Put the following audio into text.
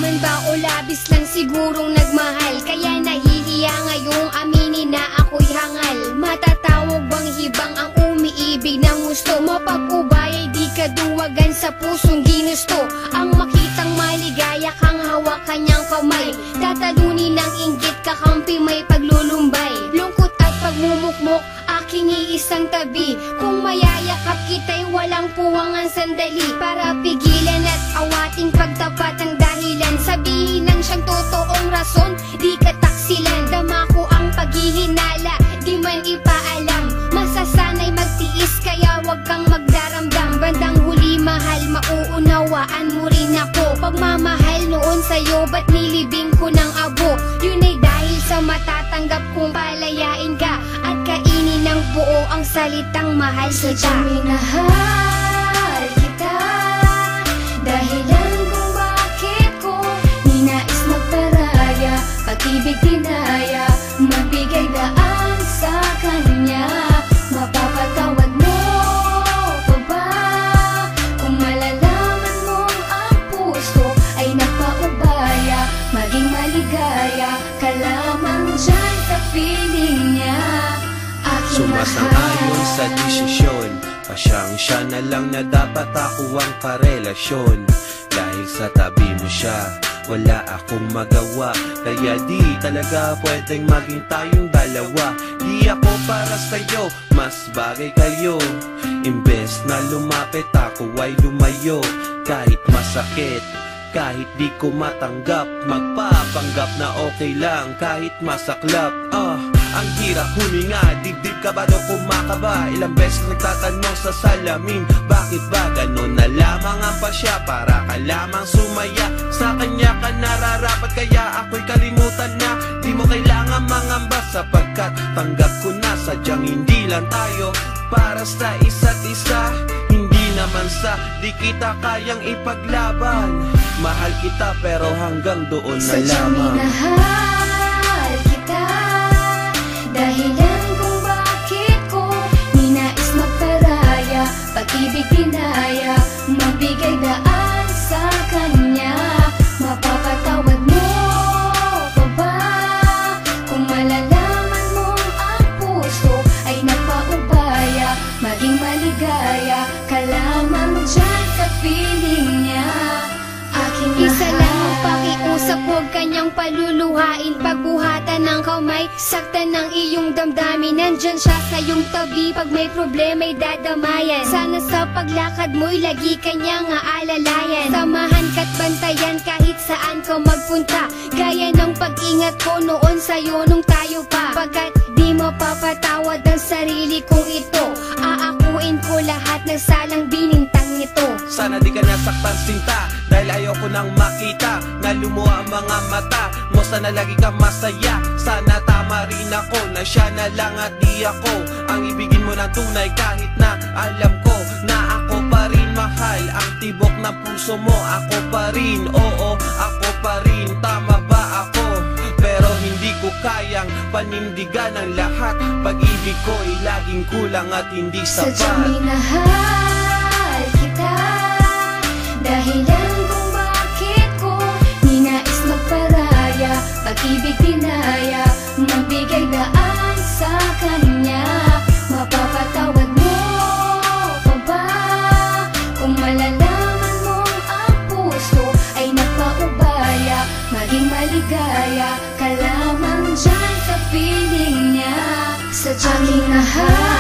man ba o labis lang sigurong nagmahal? Kaya nahihiya ngayong aminin na ako'y hangal. Matatawag bang hibang ang umiibig ng gusto? Mapag-ubay ay di kaduwagan sa pusong ginusto. Ang makitang maligaya kang hawak kanyang kamay, tatalunin ng inggit kakampi may paglulumbay. Lungkot at pagmumukmok aking iisang tabi. Kung mayayakap kita'y walang puwangan sandali, para pigilan at awating pagtapat ang dahilan. Sabihin lang siyang totoong rason, di kataksilan. Dama ko ang paghihinala, di man ipaalam. Masasanay magtiis kaya wag kang magdaramdam. Bandang huli mahal, mauunawaan mo rin ako. Pagmamahal noon sa'yo, ba't nilibing ko ng abo? Yun ay dahil sa matatanggap kong palayain ka at kainin ng buo ang salitang mahal kita. Sadyang minahal kita, dahilan kung bakit ko ninais magparaya, pag-ibig dinaya, magbigay daan sa kanya. Mapapatawad mo pa ba kung malalaman mong ang puso ay nagpaubaya? Maging maligaya ka lamang dyan sa piling niya. Sumasang-ayon sa desisyon, pasyang siya na lang na dapat ako ang karelasyon. Dahil sa tabi mo siya, wala akong magawa. Kaya di talaga pwedeng maging tayong dalawa. Di ako para sa'yo, mas bagay kayo. Imbes na lumapit ako ay lumayo. Kahit masakit, kahit di ko matanggap, magpapanggap na okay lang kahit masaklap. Ang hirap huminga, dibdib ka ba daw kumakaba? Ilang beses nagtatanong sa salamin, bakit ba ganon na lamang ang pasya? Para ka lamang sumaya, sa kanya ka nararapat. Kaya ako'y kalimutan na, di mo kailangan mangamba, sapagkat tanggap ko na sadyang hindi lang tayo para sa isa't isa. Hindi naman sa di kita kayang ipaglaban. Mahal kita pero hanggang doon na Sadyang lamang. minahal kita, dahilan kung bakit ko ninais magparaya, pag-ibig dinaya, magbigay daan sa kanya. Mapapatawad mo pa ba kung malalaman mong ang puso ay nagpaubaya? Maging maligaya ka lamang dyan sa piling niya. Aking Isa lang ang mahal, pakiusap, huwag kanyang paluluhain. Pagbuhatan ng kamay, saktan ng iyong damdamin. Nandyan siya sa iyong tabi, pag may problema'y dadamayan. Sana sa paglakad mo'y lagi kanyang aalalayan. Samahan ka't bantayan kahit saan ka magpunta, gaya ng pag-ingat ko noon sa'yo nung tayo pa. Pagkat di mapapatawad ang sarili kong ito, aakuin ko lahat ng salang binintang ito. Sana di ka nasaktan sinta, dahil ayoko nang makita na lumuha ang mga mata mo. Sana lagi ka masaya, sana tama rin ako na siya na lang at di ako ang ibigin mo ng tunay. Kahit na alam ko na ako pa rin mahal, ang tibok ng puso mo ako pa rin. Oo, ako pa rin, tama ba ako? Pero hindi ko kayang panindigan ang lahat. Pag-ibig ko ay laging kulang at hindi sadyang sapat. minahal kita, dahilan kung bakit ko ninais magparaya, pag-ibig dinaya, magbigay daan sa kanya. Mapapatawad mo pa ba kung malalaman mong ang puso ay nagpaubaya? Maging maligaya ka lamang dyan sa piling niya. Sadyang minahal